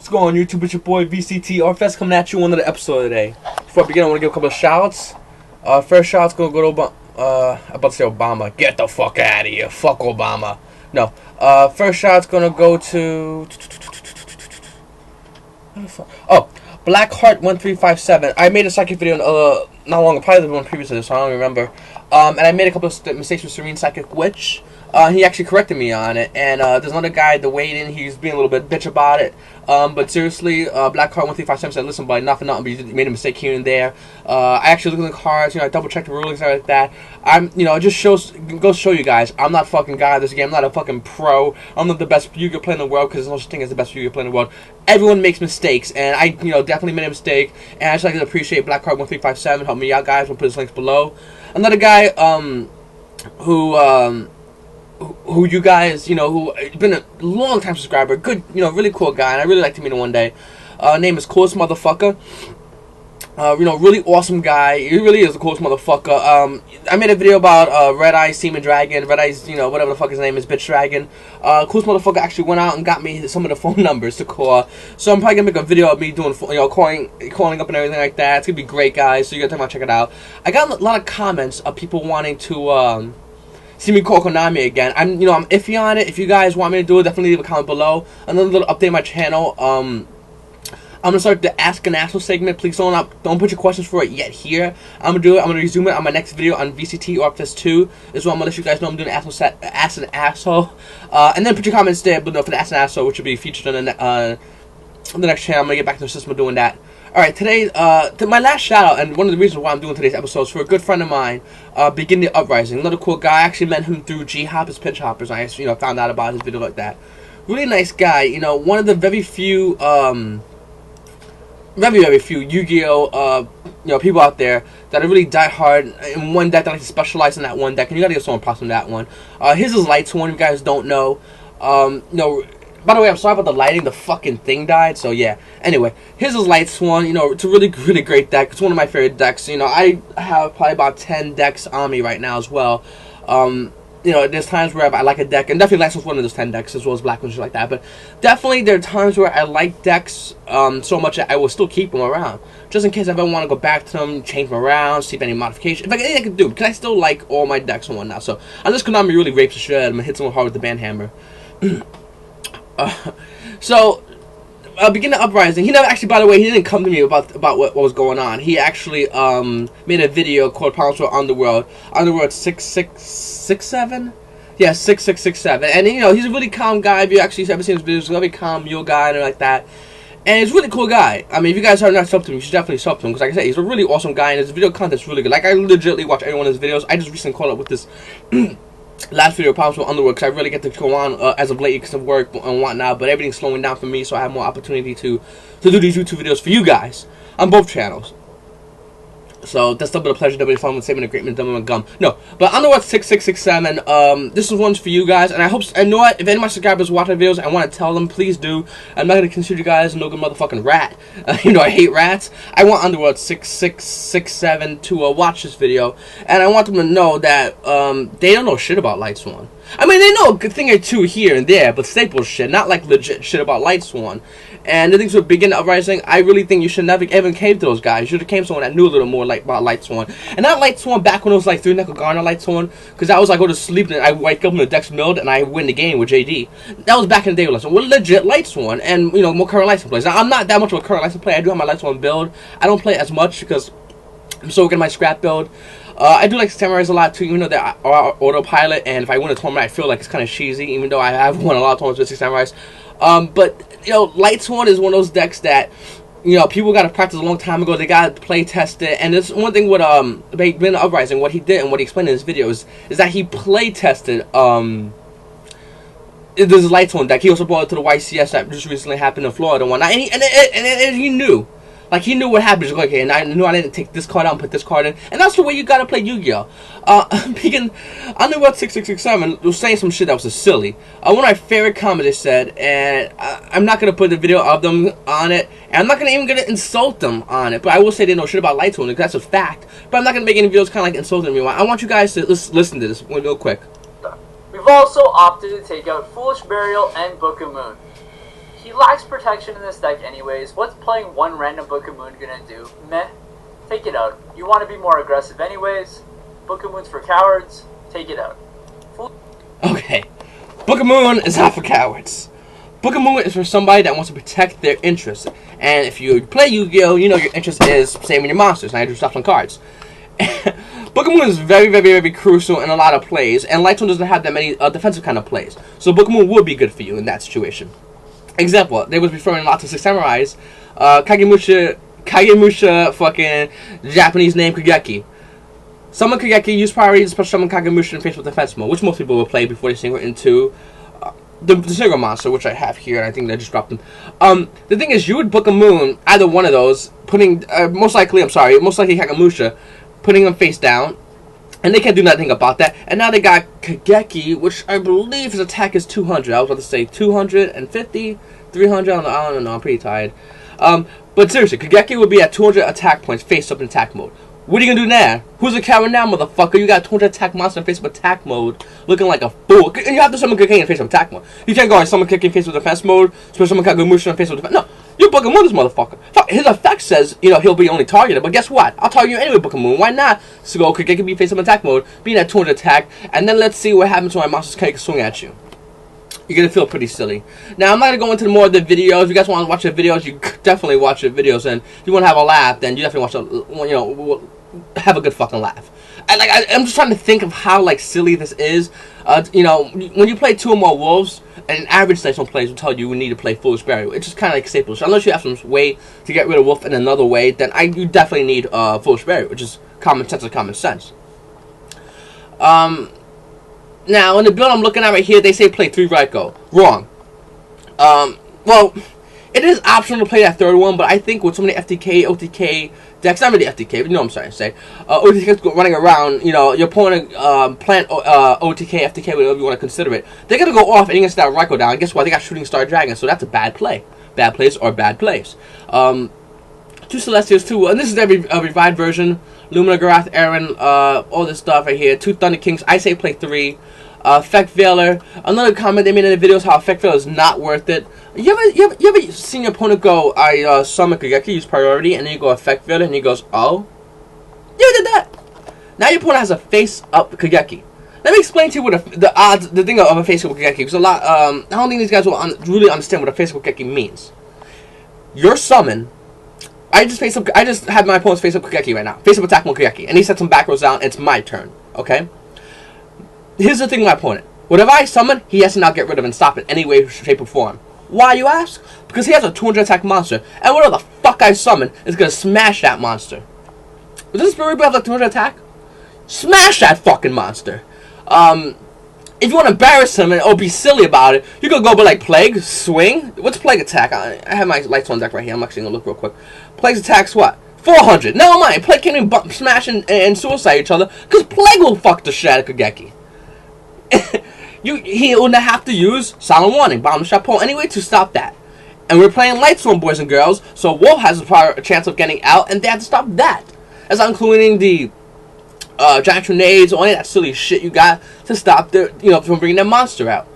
What's going on YouTube? It's your boy BTW-Book coming at you on another episode today. Before I begin, I want to give a couple of shoutouts. First shout's gonna go to I'm about to say Obama. Get the fuck out of here. Fuck Obama. No. First shout's gonna go to oh, Blackheart1357. I made a psychic video not long ago, probably the one previous to this, so I don't remember. And I made a couple of mistakes with Serene Psychic Witch. He actually corrected me on it, and there's another guy, the Wayden, he's being a little bit bitch about it. But seriously, Blackheart1357 said, listen, buddy, not for nothing, but you made a mistake here and there. I actually looked at the cards, I double checked the rulings and everything like that. It just goes to show you guys, I'm not fucking guy of this game, I'm not a fucking pro, I'm not the best Yu-Gi-Oh player in the world, because there's no such thing as the best Yu-Gi-Oh player in the world. Everyone makes mistakes, and I, definitely made a mistake, and I just like to appreciate Blackheart1357, help me out, guys, we'll put his links below. Another guy, who you guys, who been a long time subscriber, good, really cool guy, and I really like to meet him one day. Name is Coolest Motherfucker. Really awesome guy. He really is the coolest motherfucker. I made a video about Red Eyes Seaman Dragon, Red Eyes, whatever the fuck his name is, Bitch Dragon. Coolest motherfucker actually went out and got me some of the phone numbers to call. So I'm probably gonna make a video of me doing, calling up and everything like that. It's gonna be great, guys. So you gotta check it out. I got a lot of comments of people wanting to see me call Konami again. I'm iffy on it. If you guys want me to do it, definitely leave a comment below. Another little update on my channel. I'm gonna start the Ask an Asshole segment. Please don't put your questions for it yet here. I'm gonna do it. I'm gonna resume it on my next video on VCT-Orpheus 2. This is what I'm gonna let you guys know I'm doing Ask an Asshole. And then put your comments there below for the Ask an Asshole, which will be featured on the next channel. I'm gonna get back to the system of doing that. Alright, today, my last shout out, and one of the reasons why I'm doing today's episode is for a good friend of mine, Begintheuprising. Another cool guy. I actually met him through G-Hoppers, Pinch Hoppers. I found out about his video like that. Really nice guy. One of the very few, very few Yu-Gi-Oh! People out there that are really diehard in one deck that like to specialize in that one deck, and you gotta give someone props on that one. His is lightsworn. If you guys don't know, by the way, I'm sorry about the lighting. The fucking thing died, so yeah. Anyway, his is lightsworn. It's a really great deck. It's one of my favorite decks. I have probably about 10 decks on me right now as well. There's times where I like a deck, and definitely lightsworn's one of those 10 decks, as well as black ones like that. But definitely there are times where I like decks so much that I will still keep them around, just in case I ever want to go back to them, change them around, see if any modification. If anything I can do, because I still like all my decks and whatnot. So unless Konami really rapes the shit, I'm gonna hit someone hard with the band hammer. Begintheuprising, he never actually, by the way, he didn't come to me about what was going on. He actually made a video called Problems with Underworld 6667. Yeah, 6667. And he's a really calm guy. If you actually ever seen his videos, he's a very calm, mule guy and like that. And he's a really cool guy. I mean, if you guys have not subbed to him, you should definitely sub to him, because like I said, he's a really awesome guy, and his video content's really good. Like, I legitimately watch every one of his videos. I just recently caught up with this last video, Problems with Underworld, because I really get to go on as of late because of work and whatnot, but everything's slowing down for me, so I have more opportunity to do these YouTube videos for you guys on both channels. So that's double the pleasure, double the fun with saving a great man, double my gum. No, but Underworld 6667. This is one's for you guys, and I know what, if any of my subscribers watch my videos, I want to tell them, please do. I'm not gonna consider you guys no good motherfucking rat. I hate rats. I want Underworld 6667 to watch this video, and I want them to know that they don't know shit about lightsworn. I mean, they know a good thing or two here and there, but staple shit, not like legit shit about lightsworn. And the things with Begintheuprising, I really think you should never ever came to those guys. You should have came to someone that knew a little more about lightsworn. And not lightsworn back when it was like 3-nickel Garner lightsworn, because that was like go to sleep and I wake up when the deck's milled and I win the game with JD. That was back in the day with lightsworn. We're legit lightsworn, and more current lightsworn players. Now, I'm not that much of a current lightsworn player. I do have my lightsworn build. I don't play it as much because I'm still getting my scrap build. I do like Samurais a lot too, even though they are autopilot, and if I win a tournament I feel like it's kind of cheesy, even though I have won a lot of tournaments with Samurais. But lightsworn is one of those decks that people got to practice a long time ago. They got to play test it, and it's one thing with Begintheuprising, what he did and what he explained in his videos is that he play tested this lightsworn deck. He also brought it to the YCS that just recently happened in Florida and whatnot, and he knew. Like, he knew what happened. He's like, okay, and I knew I didn't take this card out and put this card in. And that's the way you gotta play Yu-Gi-Oh! Underworld 6667 was saying some shit that was just silly. One of my favorite comments they said, and I'm not gonna put the video of them on it, and I'm not gonna even gonna insult them on it, but I will say they know shit about lightsworn, because that's a fact. But I'm not gonna make any videos kind of like insulting everyone. I want you guys to listen to this real quick. We've also opted to take out Foolish Burial and Book of Moon. He lacks protection in this deck anyways. What's playing one random Book of Moon gonna do? Meh. Take it out. You want to be more aggressive anyways. Book of Moon's for cowards. Take it out. Okay. Book of Moon is not for cowards. Book of Moon is for somebody that wants to protect their interests. And if you play Yu-Gi-Oh, you know your interest is saving your monsters. Now you do stuff on cards. Book of Moon is very, very, very crucial in a lot of plays. And Lightsworn doesn't have that many defensive kind of plays. So Book of Moon would be good for you in that situation. Example, they was referring a lot to Six Samurais. Kagemusha fucking Japanese name Kageki. Summon Kageki, use priority to special summon Kagemusha in face with defense mode, which most people will play before they synchro into the single monster, which I have here, and I think they just dropped them. The thing is, you would Book of Moon, either one of those, putting, most likely Kagemusha, putting them face down, and they can't do nothing about that. And now they got Kageki, which I believe his attack is 200. I was about to say 250, 300, I don't know, I'm pretty tired. But seriously, Kageki would be at 200 attack points face up in attack mode. What are you gonna do now? Who's a coward now, motherfucker? You got 200 attack monster in face up attack mode, looking like a fool. And you have to summon Kageki in face up attack mode. You can't go and summon Kageki in face up defense mode, special summon Kagemusha in face up defense. No, you Book of Moon this motherfucker. Fuck, his effect says, you know, he'll be only targeted, but guess what? I'll target you anyway, Book of Moon. Why not? So go Kageki be face up attack mode, being at 200 attack, and then let's see what happens when my monsters can't swing at you. You're gonna feel pretty silly. Now, I'm not gonna go into more of the videos. If you guys want to watch the videos, you definitely watch the videos. And if you want to have a laugh, then you definitely watch have a good fucking laugh. I'm just trying to think of how like silly this is. You know, when you play 2 or more wolves, an average Lightsworn plays will tell you need to play Foolish Burial. It's just kind of like staple. So unless you have some way to get rid of wolf in another way, then you definitely need Foolish Burial, which is common sense of common sense. Now, in the build I'm looking at right here, they say play 3 Ryko. Wrong. Well, it is optional to play that third one, but I think with so many FTK, OTK decks, not really FTK, but you know what I'm trying to say, OTKs running around, you know, your opponent plant OTK, FTK, whatever you want to consider it, they're going to go off and you're going to start Ryko down. And guess what? They got Shooting Star Dragon, so that's a bad play. Bad plays are bad plays. 2 Celestials, 2, and this is a revived version. Lumina, Garath, Aaron, all this stuff right here. 2 Thunder Kings. I say play 3. Effect Veiler. Another comment they made in the videos how Effect Veiler is not worth it. You ever seen your opponent go, I summon Kageki, use priority, and then you go Effect Veiler, and he goes, oh? You did that! Now your opponent has a face-up Kageki. Let me explain to you what the thing of a face-up Kageki, because a lot, I don't think these guys will really understand what a face-up Kageki means. Your summon, I just had my opponent's face-up Kageki right now. Face-up attack mode Kageki, and he sets some back rows down, it's my turn, okay? Here's the thing with my opponent. Whatever I summon, he has to now get rid of and stop in any way, shape, or form. Why, you ask? Because he has a 200 attack monster, and whatever the fuck I summon is going to smash that monster. Does this Spirit have like 200 attack? Smash that fucking monster. If you want to embarrass him or be silly about it, you can go by like Plague, Swing. What's Plague attack? I have my Lightsworn deck right here. I'm actually going to look real quick. Plague's attacks what? 400. Never mind. Plague can't even smash and suicide each other because Plague will fuck the shit out of Kageki. He will have to use Silent Warning, Bomb the Chapeau, anyway to stop that. And we're playing Lightsworn, boys and girls, so Wolf has a chance of getting out, and they have to stop that. That's not including the giant grenades or any of that silly shit you got to stop from bringing their monster out.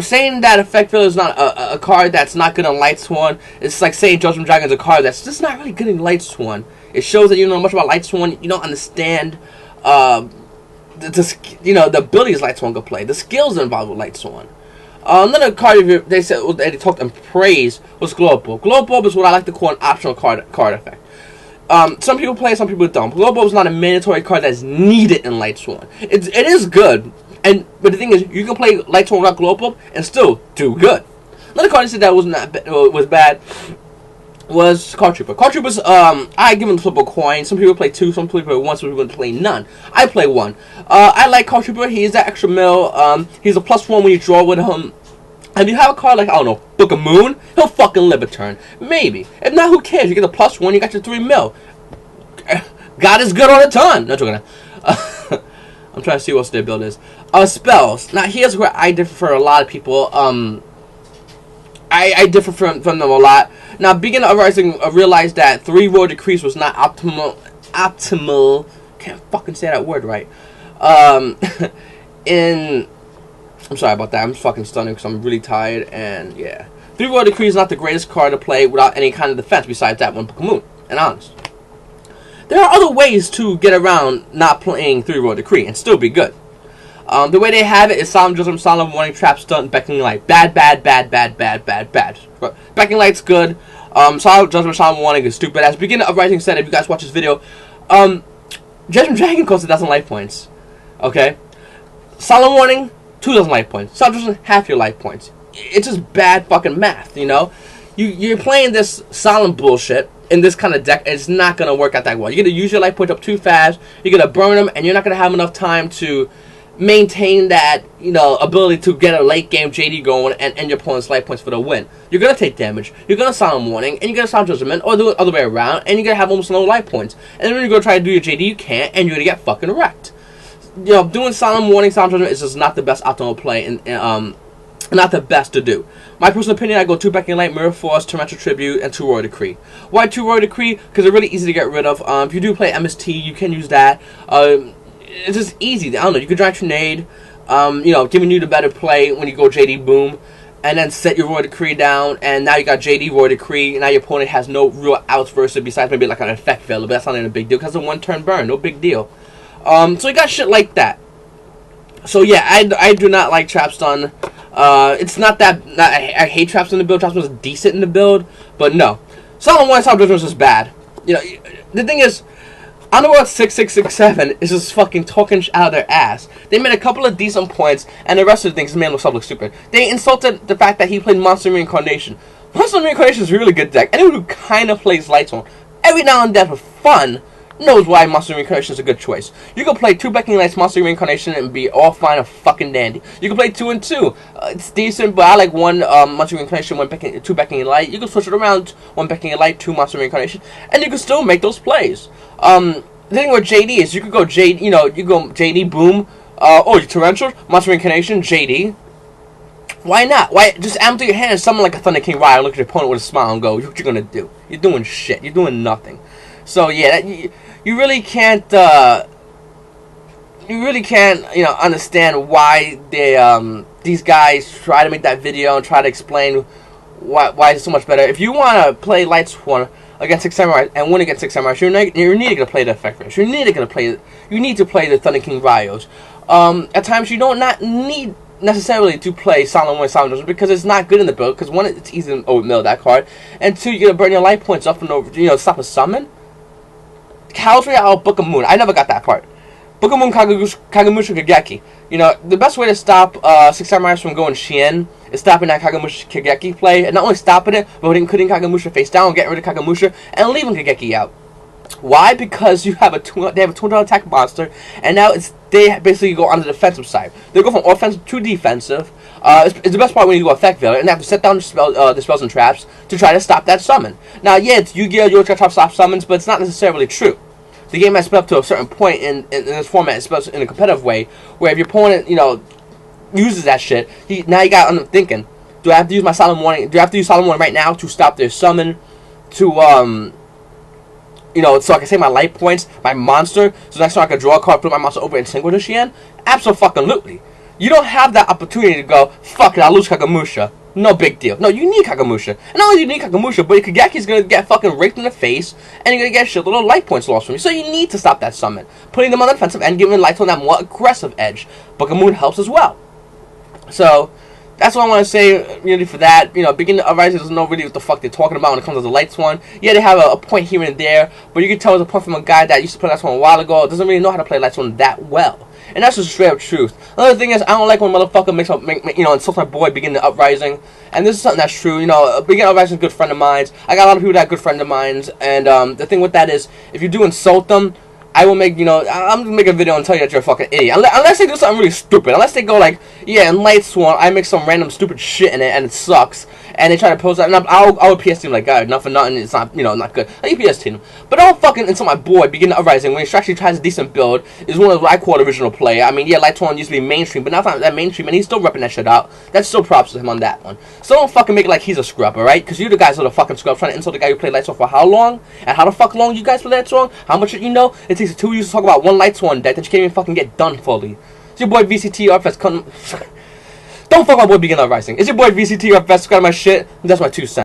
Saying that Effect Veiler is not a card that's not good on Lightsworn, it's like saying Judgment Dragon is a card that's just not really good in Lightsworn. It shows that you know much about Lightsworn, you don't understand the abilities Lightsworn can play, the skills involved with Lightsworn. Another card they said they talked and praised was Glow Bulb. Glow Bulb is what I like to call an optional card effect. Some people play, some people don't. Glow Bulb is not a mandatory card that's needed in Lightsworn. It is good, but the thing is, you can play Lightsworn without Glow Bulb and still do good. Another card they said that was bad was Card Trooper. Card Troopers, I give them flip a coin. Some people play 2, some people play 1, some people play none. I play 1. I like Card Trooper. He's that extra mill. He's a +1 when you draw with him. If you have a card like, I don't know, Book of Moon, he'll fucking live a turn. Maybe. If not, who cares? You get a +1, you got your 3 mil. God is good on a ton. No joking. I'm trying to see what else their build is. Spells. Now, here's where I differ from a lot of people. I differ from them a lot. Now, Begintheuprising realized that 3 row decrease was not optimal. Can't fucking say that word right. I'm sorry about that. I'm fucking stunning because I'm really tired and yeah. 3 Royal Decree is not the greatest card to play without any kind of defense besides that 1 Book of Moon, and honest. There are other ways to get around not playing 3 Royal Decree and still be good. The way they have it is Solemn Judgment, Solemn Warning, Trap Stunt, Beckoning Light. Bad. Beckoning Light's good. Solemn Judgment, Solemn Warning is stupid. As Begintheuprising said, if you guys watch this video, Judgment Dragon costs 1,000 life points. Okay? Solemn Warning, 2,000 life points. Solemn Judgment, half your life points. It's just bad fucking math, you know? You're playing this solemn bullshit in this kind of deck, and it's not going to work out that well. You're going to use your life points up too fast, you're going to burn them, and you're not going to have enough time to maintain that, you know, ability to get a late game JD going and end your opponent's life points for the win. You're going to take damage, you're going to Solemn Warning, and you're going to Solemn Judgment, or do it the other way around, and you're going to have almost no life points. And then when you go try to do your JD, you can't, and you're going to get fucking wrecked. You know, doing Solemn Warning, Solemn Judgment is just not the best optimal play, and not the best to do. My personal opinion, I go 2 Beckoning Light, Mirror Force, Tormentor Tribute, and 2 Royal Decree. Why 2 Royal Decree? Because they're really easy to get rid of. If you do play MST, you can use that. It's just easy. I don't know, you can Giant Grenade, you know, giving you the better play when you go JD Boom, and then set your Royal Decree down, and now you got JD Royal Decree, and now your opponent has no real outs versus it besides maybe like an effect fail, but that's not even a big deal, because it's a 1-turn burn, no big deal. So you got shit like that. So yeah, I do not like Trap Stun. It's not that, I hate Trap Stun in the build. Trap Stun is decent in the build, but no. Solemn Warning, Solemn Judgment is bad. You know, the thing is, Underworld 6667 is just fucking talking out of their ass. They made a couple of decent points, and the rest of the things, this man looks stupid. They insulted the fact that he played Monster Reincarnation. Monster Reincarnation is a really good deck. Anyone who kind of plays Lightsworn, every now and then for fun, knows why Monster Reincarnation is a good choice. You can play 2 Beckoning Lights, Monster Reincarnation, and be all fine and fucking dandy. You can play 2 and 2. It's decent, but I like 1 Monster Reincarnation, 2 Beckoning Light. You can switch it around, 1 Beckoning Light, 2 Monster Reincarnation, and you can still make those plays. The thing with JD is you could go JD, you know, you go JD Boom, oh, you Torrential, Monster Reincarnation, JD. Why not? Why just empty your hand and summon like a Thunder King Rider, look at your opponent with a smile and go, what you gonna do? You're doing shit. You're doing nothing. So yeah, you really can't, you know, understand why they, these guys try to make that video and try to explain why it's so much better. If you want to play Lightsworn against 6 Samurai and win against 6 Samurai, you're needing to play the effect range. You need to play the Thunder King Ryos. At times you don't not need necessarily to play Solemn Warning, Solemn Judgment because it's not good in the build. Because 1, it's easy to overmill that card, and 2, you're gonna burn your life points up and over. You know, stop a summon. Cavalry out Book of Moon. I never got that part. Book of Moon, Kagemusha, Kageki. You know, the best way to stop 6 Samurais from going Shien is stopping that Kagemusha Kageki play, and not only stopping it, but putting Kagemusha face down, getting rid of Kagemusha, and leaving Kageki out. Why? Because you have they have a 200 attack monster, and now they basically go on the defensive side. They go from offensive to defensive. It's the best part when you go effect failure, and they have to set down the spells and traps to try to stop that summon. Now, yeah, it's Yu-Gi-Oh! You try to stop summons, but it's not necessarily true. The game has sped up to a certain point in this format, especially in a competitive way, where if your opponent, you know, uses that shit, now you got them thinking, do I have to use my Solemn Warning? Do I have to use Solemn Warning right now to stop their summon? To you know, so I can save my life points, my monster, so next time I can draw a card, put my monster over and single to Shien? Absolutely. You don't have that opportunity to go, fuck it, I'll lose Kagemusha. No big deal. No, you need Kagemusha. And not only do you need Kagemusha, but your Kageki's gonna get fucking raked in the face, and you're gonna get a shitload of life points lost from you. So you need to stop that summon. Putting them on the defensive and giving Lightsworn that more aggressive edge. Book of Moon helps as well. So, that's what I want to say, really, for that. You know, Begintheuprising doesn't know really what the fuck they're talking about when it comes to the Lightsworn. Yeah, they have a point here and there, but you can tell it's a point from a guy that used to play Lightsworn a while ago, doesn't really know how to play Lightsworn that well. And that's just straight up truth. Another thing is, I don't like when motherfucker you know, insults my boy Begintheuprising. And this is something that's true. You know, Begintheuprising is a good friend of mine. I got a lot of people that are good friends of mine. And the thing with that is, if you do insult them, I will make, you know, I'm gonna make a video and tell you that you're a fucking idiot. Unless they do something really stupid. Unless they go like, yeah, in Lightsworn, I make some random stupid shit in it and it sucks. And they try to post that, and I'll PS team like, God, nothing, it's not, you know, not good. I PS team. But don't fucking insult my boy, Begintheuprising, when he actually tries a decent build, is one of what I call original play. I mean, yeah, Lightsworn used to be mainstream, but now it's not that mainstream, and he's still repping that shit out. That's still props to him on that one. So don't fucking make it like he's a scrub, alright? Because you the guys are the fucking scrub, trying to insult the guy who played Lightsworn for how long? And how the fuck long you guys play Lightsworn? How much you know? It takes 2 years to talk about one Lightsworn deck that you can't even fucking get done fully. It's your boy VCTRFS Don't fuck my boy Begintheuprising. It's your boy VCTFS, got my shit, and that's my 2 cents.